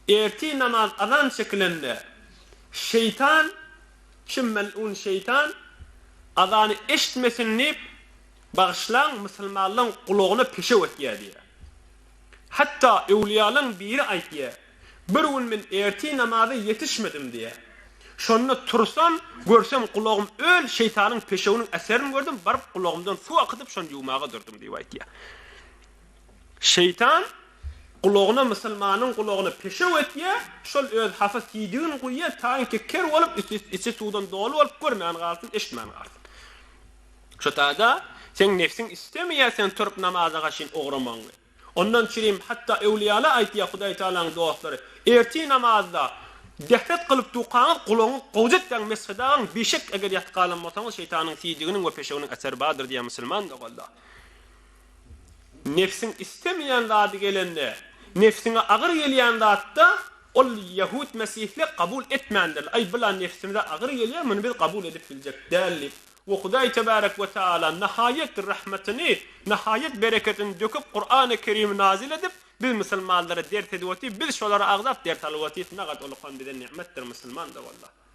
erti namaz azan şeklinde şeytan, kim mel'un şeytan azanı eşitmesin deyip bağışlan Müslümanların kulağına peşe ötüye diye. Hatta evliyaların biri aytiye. Bir gün men erti namaza yetişmedim diye. Şonda tursam, görsem kulağım öl, şeytanın peşeğinin eserini gördüm, barıp kulağımdan su akıtıp şon yumağa durdum diye aytiye. Şeytan kulağına Müslümanın kulağına peşe ötüye, şol öz hafız yediğin kuyuya tayin ker olup içi sudan dolu olup görmeyen kalsın, eşitmeyen kalsın. Şu tada sen nefsin istemeyen sen turup namaza kaşın uğramanı. Ondan çireyim hatta evliyala aytiye Huday Teala'nın dostları. Erti namazda dehret kılıp tuğanı kulağını kovcetten mesfedağın bişek eğer yatkalın motanı şeytanın siyidiginin ve peşeğinin eser bağdır diye Müslüman da valla. Nefsin istemeyen zadi gelende, nefsine ağır geleyen zatta ol Yahud Mesihli kabul etmeyendir. Ay bila nefsimize ağır geleyen bunu biz kabul edip bilecek değerli. Ve Huday Tebarek ve Teala nihayet rahmetini, nihayet bereketini döküp Kur'an-ı Kerim'i nazil edip biz Müslümanlara dert edivati, biz şolara ağzap dert alivati, nagat olukan bize nimettir Müslüman da valla.